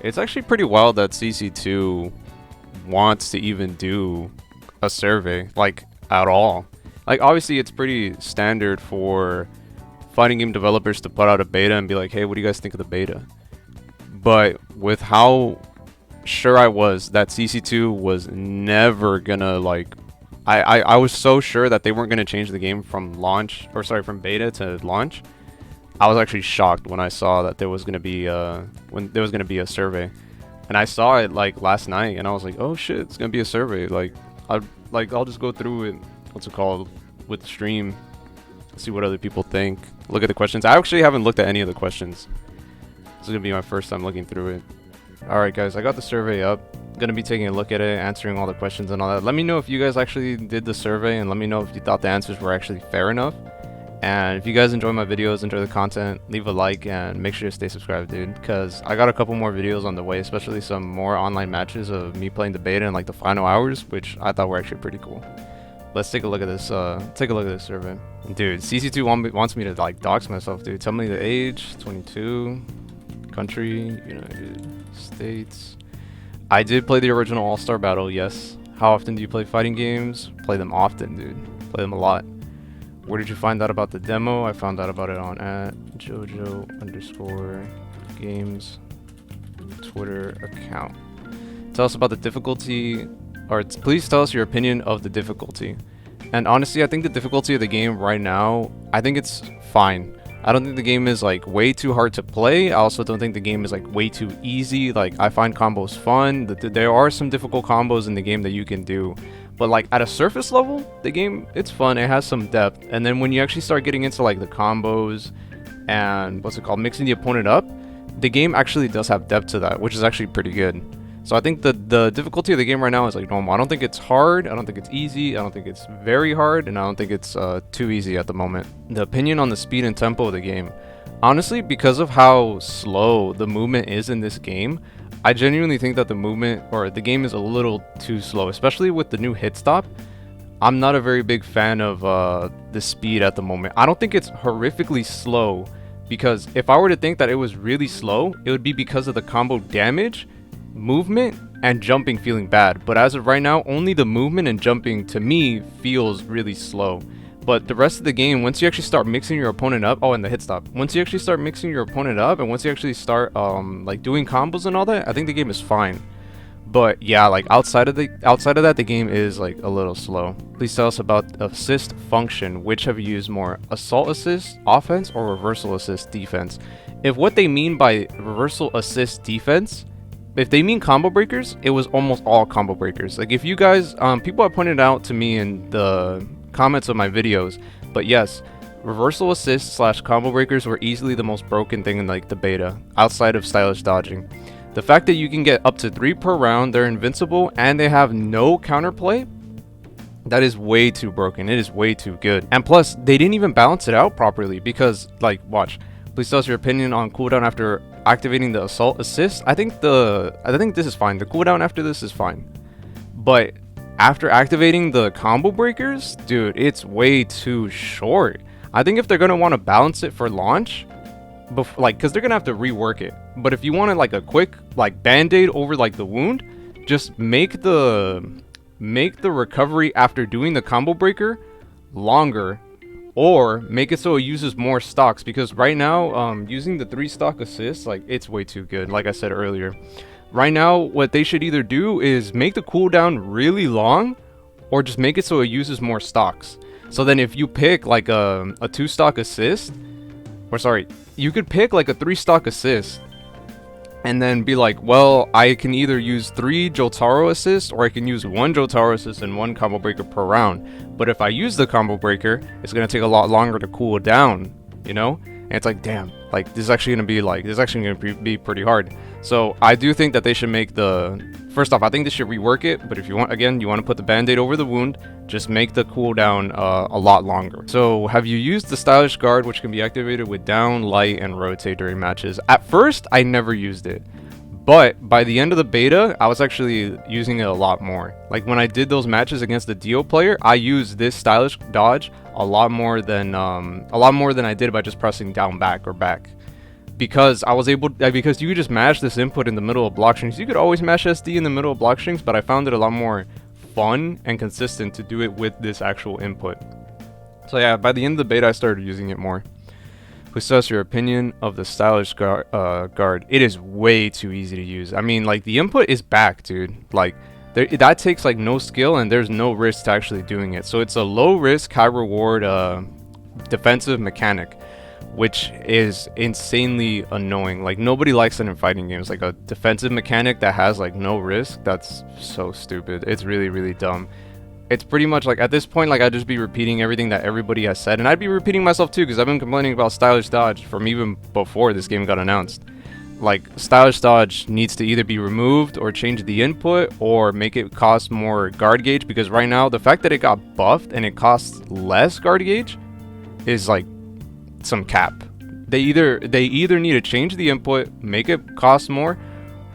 It's actually pretty wild that CC2 wants to even do a survey, like, at all. Like, obviously, it's pretty standard for fighting game developers to put out a beta and be like, hey, what do you guys think of the beta? But with how sure I was that CC2 was never gonna, like, I was so sure that they weren't gonna change the game from launch, or sorry, from beta to launch. I was actually shocked when I saw that there was gonna be a survey, and I saw it like last night, and I was like, oh shit, it's gonna be a survey. I'll just go through it. What's it called with the stream? See what other people think. Look at the questions. I actually haven't looked at any of the questions. This is gonna be my first time looking through it. Alright guys, I got the survey up. Gonna be taking a look at it, answering all the questions and all that. Let me know if you guys actually did the survey, and let me know if you thought the answers were actually fair enough. And if you guys enjoy my videos, enjoy the content, leave a like and make sure to stay subscribed, dude, because I got a couple more videos on the way, especially some more online matches of me playing the beta in like the final hours, which I thought were actually pretty cool. Let's take a look at this survey. Dude, CC2 wants me to like dox myself, dude. Tell me the age, 22, country, United States. I did play the original All-Star Battle, yes. How often do you play fighting games? Play them often, dude. Play them a lot. Where did you find out about the demo? I found out about it on @JoJo_games Twitter account. Tell us about the difficulty, or please tell us your opinion of the difficulty. And honestly, I think the difficulty of the game right now, I think it's fine. I don't think the game is like way too hard to play. I also don't think the game is like way too easy. Like, I find combos fun. There are some difficult combos in the game that you can do. But like at a surface level, the game, it's fun. It has some depth. And then when you actually start getting into like the combos and mixing the opponent up, the game actually does have depth to that, which is actually pretty good. So I think the difficulty of the game right now is like normal. I don't think it's hard. I don't think it's easy. I don't think it's very hard. And I don't think it's too easy at the moment. The opinion on the speed and tempo of the game. Honestly, because of how slow the movement is in this game, I genuinely think that the game is a little too slow, especially with the new hit stop. I'm not a very big fan of the speed at the moment. I don't think it's horrifically slow, because if I were to think that it was really slow, it would be because of the combo damage, movement, and jumping feeling bad. But as of right now, only the movement and jumping to me feels really slow. But the rest of the game, once you actually start mixing your opponent up, and the hit stop. Once you actually start mixing your opponent up, and once you actually start like doing combos and all that, I think the game is fine. But yeah, like outside of that, the game is like a little slow. Please tell us about assist function. Which have you used more? Assault assist offense or reversal assist defense? If what they mean by reversal assist defense, if they mean combo breakers, it was almost all combo breakers. Like, if you guys, people have pointed out to me in the comments of my videos, but yes, reversal assist / combo breakers were easily the most broken thing in like the beta, outside of stylish dodging. The fact that you can get up to 3 per round, they're invincible, and they have no counterplay, that is way too broken. It is way too good. And plus, they didn't even balance it out properly, because, like, watch. Please tell us your opinion on cooldown after activating the assault assist. I think this is fine. The cooldown after this is fine. But after activating the combo breakers, dude, it's way too short. I think if they're gonna want to balance it for launch, because they're gonna have to rework it. But if you wanted like a quick like band-aid over like the wound, just make the recovery after doing the combo breaker longer, or make it so it uses more stocks. Because right now, using the 3 stock assist, like, it's way too good. Like I said earlier. Right now, what they should either do is make the cooldown really long, or just make it so it uses more stocks. So then if you pick like a 2 stock assist, or sorry, you could pick like a 3 stock assist, and then be like, well, I can either use 3 Jotaro assists, or I can use 1 Jotaro assist and 1 combo breaker per round. But if I use the combo breaker, it's gonna take a lot longer to cool down, you know? And it's like, damn, like, this is actually gonna be pretty hard. So I do think that they should make first off, I think they should rework it. But if you want to put the band-aid over the wound, just make the cooldown a lot longer. So have you used the stylish guard, which can be activated with down, light, and rotate during matches? At first, I never used it. But by the end of the beta, I was actually using it a lot more. Like, when I did those matches against the Dio player, I used this stylish dodge a lot more than I did by just pressing down, back, or back. because I was able, because you could just mash this input in the middle of block strings. You could always mash SD in the middle of block strings, but I found it a lot more fun and consistent to do it with this actual input. So yeah, by the end of the beta, I started using it more. Please tell us your opinion of the stylish guard. It is way too easy to use. I mean, like, the input is back, dude. Like, that takes like no skill, and there's no risk to actually doing it. So it's a low risk, high reward defensive mechanic, which is insanely annoying. Like, nobody likes it in fighting games. Like, a defensive mechanic that has like no risk, that's so stupid. It's really, really dumb. It's pretty much like, at this point, like, I'd just be repeating everything that everybody has said, and I'd be repeating myself too, because I've been complaining about stylish dodge from even before this game got announced. Like, stylish dodge needs to either be removed or change the input or make it cost more guard gauge, because right now the fact that it got buffed and it costs less guard gauge is like some cap. They either need to change the input, make it cost more,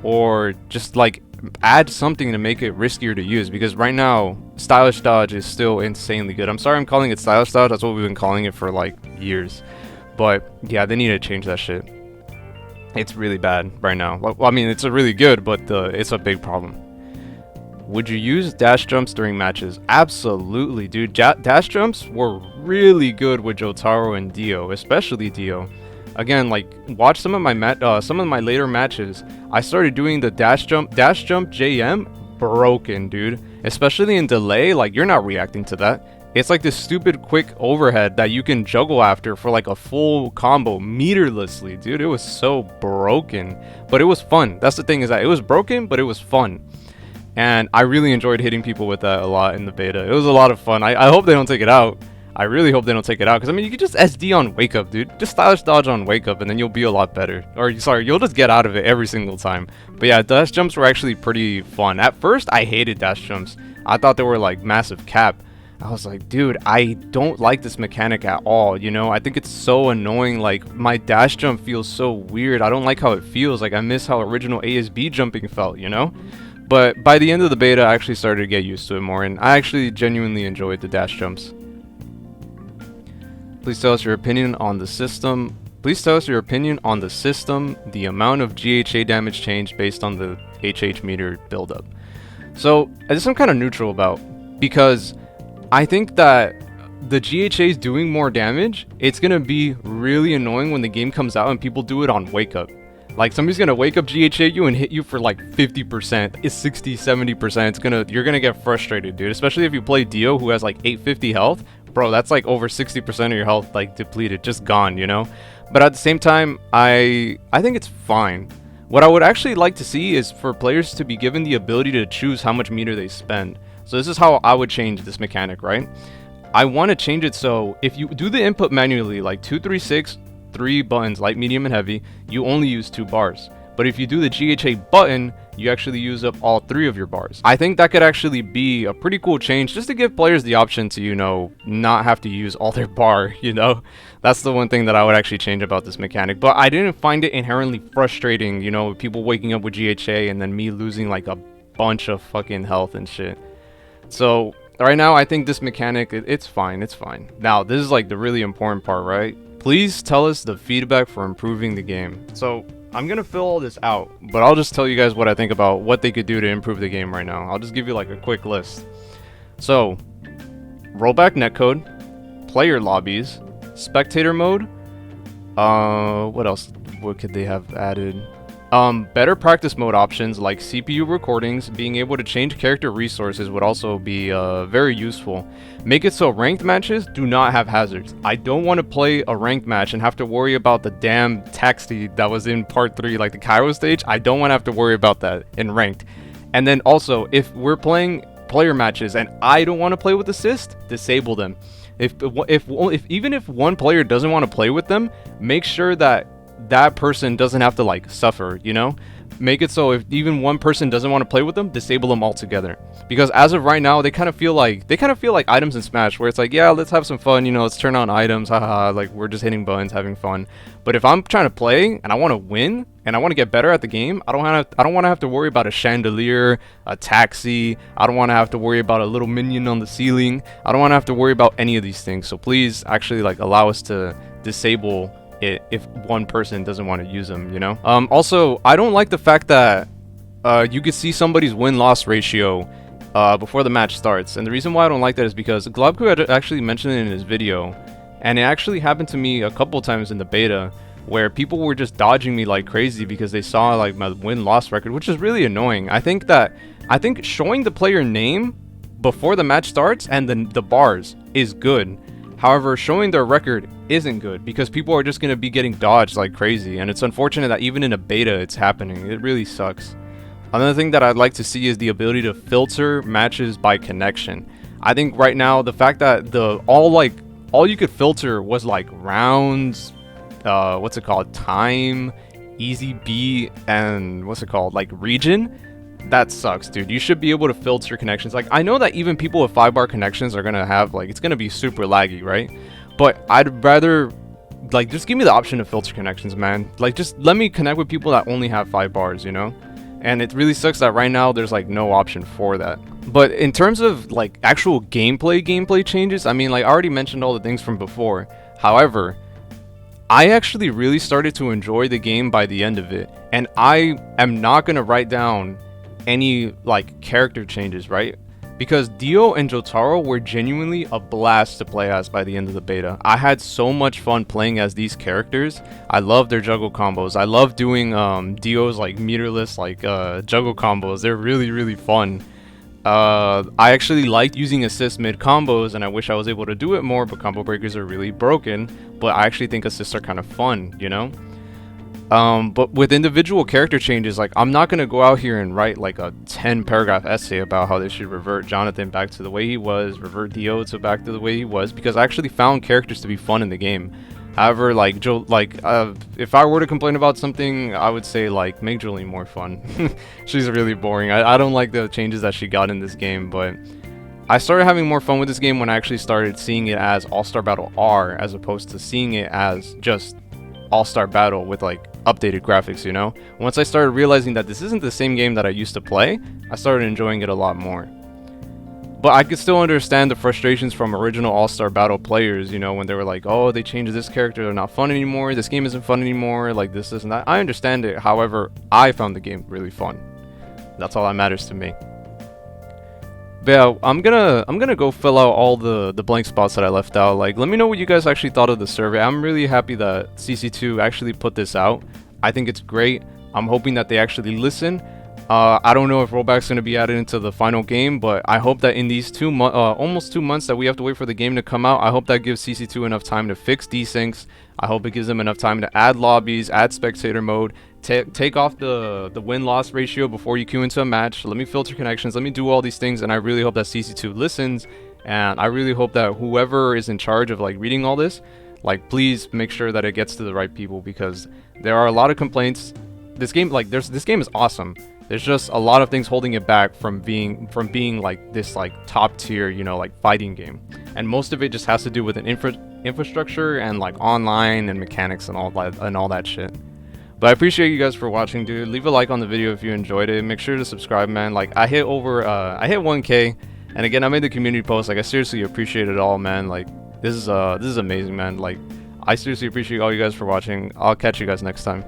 or just like add something to make it riskier to use, because right now stylish dodge is still insanely good. I'm sorry I'm calling it stylish dodge, that's what we've been calling it for like years, but yeah, they need to change that shit. It's really bad right now. Well, I mean, it's a really good, but it's a big problem. Would you use dash jumps during matches? Absolutely, dude. Dash jumps were really good with Jotaro and Dio, especially Dio. Again, like, watch some of my later matches. I started doing the dash jump JM, broken, dude. Especially in delay, like, you're not reacting to that. It's like this stupid quick overhead that you can juggle after for like a full combo meterlessly, dude. It was so broken, but it was fun. That's the thing, is that it was broken, but it was fun. And I really enjoyed hitting people with that a lot in the beta. It was a lot of fun. I hope they don't take it out. I really hope they don't take it out, because I mean, you could just SD on wake up, dude. Just stylish dodge on wake up, and then you'll be a lot better. Or sorry, you'll just get out of it every single time. But yeah, dash jumps were actually pretty fun. At first, I hated dash jumps. I thought they were like massive cap. I was like, dude, I don't like this mechanic at all, you know? I think it's so annoying. Like, my dash jump feels so weird. I don't like how it feels. Like, I miss how original ASB jumping felt, you know? But by the end of the beta, I actually started to get used to it more, and I actually genuinely enjoyed the dash jumps. Please tell us your opinion on the system. Please tell us your opinion on the system, the amount of GHA damage change based on the HH meter buildup. So, this I'm kind of neutral about, because I think that the GHA is doing more damage. It's gonna be really annoying when the game comes out and people do it on wake up. Like, somebody's gonna wake up GHA you and hit you for like 50%, it's 60, 70%. You're gonna get frustrated, dude. Especially if you play Dio, who has like 850 health. Bro, that's like over 60% of your health like depleted, just gone, you know? But at the same time, I think it's fine. What I would actually like to see is for players to be given the ability to choose how much meter they spend. So this is how I would change this mechanic, right? I want to change it so if you do the input manually, like 2, 3, 6, 3 buttons, light, medium, and heavy, you only use 2 bars. But if you do the GHA button, you actually use up all 3 of your bars. I think that could actually be a pretty cool change, just to give players the option to, you know, not have to use all their bar, you know? That's the one thing that I would actually change about this mechanic. But I didn't find it inherently frustrating, you know, people waking up with GHA and then me losing like a bunch of fucking health and shit. So right now, I think this mechanic, it's fine, it's fine. Now, this is like the really important part, right? Please tell us the feedback for improving the game. So I'm gonna fill all this out, but I'll just tell you guys what I think about what they could do to improve the game right now. I'll just give you like a quick list. So, rollback netcode, player lobbies, spectator mode, what else? What could they have added? Better practice mode options like CPU recordings. Being able to change character resources would also be very useful. Make it so ranked matches do not have hazards. I don't want to play a ranked match and have to worry about the damn taxi that was in part 3, like the Cairo stage. I don't want to have to worry about that in ranked. And then also, if we're playing player matches and I don't want to play with assist, disable them. Even if one player doesn't want to play with them, make sure that that person doesn't have to like suffer, you know? Make it so if even one person doesn't want to play with them, disable them altogether. Because as of right now, they kind of feel like items in Smash, where it's like, yeah, let's have some fun, you know, let's turn on items, haha, like we're just hitting buttons, having fun. But if I'm trying to play and I want to win and I want to get better at the game, I don't want to have to worry about a chandelier, a taxi. I don't want to have to worry about a little minion on the ceiling. I don't want to have to worry about any of these things. So please actually like allow us to disable it if one person doesn't want to use them, you know? Also, I don't like the fact that you can see somebody's win-loss ratio before the match starts. And the reason why I don't like that is because Globku had actually mentioned it in his video, and it actually happened to me a couple times in the beta, where people were just dodging me like crazy because they saw like my win-loss record, which is really annoying. I think showing the player name before the match starts and then the bars is good. However, showing their record isn't good because people are just going to be getting dodged like crazy, and it's unfortunate that even in a beta it's happening. It really sucks. Another thing that I'd like to see is the ability to filter matches by connection. I think right now the fact that all you could filter was like rounds, time, easy beat, and like region. That sucks, dude. You should be able to filter connections. Like, I know that even people with 5-bar connections are gonna have like, it's gonna be super laggy, right? But I'd rather like just give me the option to filter connections, man. Like, just let me connect with people that only have 5 bars, you know? And it really sucks that right now there's like no option for that. But in terms of like actual gameplay changes, I mean, like I already mentioned all the things from before. However, I actually really started to enjoy the game by the end of it, and I am not gonna write down any like character changes, right? Because Dio and Jotaro were genuinely a blast to play as by the end of the beta. I had so much fun playing as these characters. I love their juggle combos. I love doing Dio's like meterless like juggle combos. They're really fun. I actually liked using assist mid combos, and I wish I was able to do it more, but combo breakers are really broken. But I actually think assists are kind of fun, you know? But with individual character changes, like I'm not gonna go out here and write like a 10-paragraph essay about how they should revert Jonathan back to the way he was, revert Dio to back to the way he was, because I actually found characters to be fun in the game. However, like if I were to complain about something, I would say like make Jolene more fun. She's really boring. I don't like the changes that she got in this game, but I started having more fun with this game when I actually started seeing it as All-Star Battle R as opposed to seeing it as just All-Star Battle with like updated graphics, you know? Once I started realizing that this isn't the same game that I used to play, I started enjoying it a lot more. But I could still understand the frustrations from original All-Star Battle players, you know, when they were like, oh, they changed this character, they're not fun anymore, this game isn't fun anymore, like this and that. I understand it. However, I found the game really fun. That's all that matters to me. But yeah, I'm gonna go fill out all the blank spots that I left out. Like, let me know what you guys actually thought of the survey. I'm really happy that CC2 actually put this out. I think it's great. I'm hoping that they actually listen. I don't know if rollback's gonna be added into the final game, but I hope that in these almost 2 months that we have to wait for the game to come out, I hope that gives CC2 enough time to fix desyncs. I hope it gives them enough time to add lobbies, add spectator mode, take off the win-loss ratio before you queue into a match. Let me filter connections. Let me do all these things, and I really hope that CC2 listens. And I really hope that whoever is in charge of like reading all this, like please make sure that it gets to the right people, because there are a lot of complaints. This game, like this game is awesome. There's just a lot of things holding it back from being like this like top tier, you know, like fighting game. And most of it just has to do with an infrastructure and like online and mechanics and all that shit. But I appreciate you guys for watching, dude. Leave a like on the video if you enjoyed it. Make sure to subscribe, man. Like I hit 1K, and again I made the community post. Like I seriously appreciate it all, man. Like this is amazing, man. Like I seriously appreciate all you guys for watching. I'll catch you guys next time.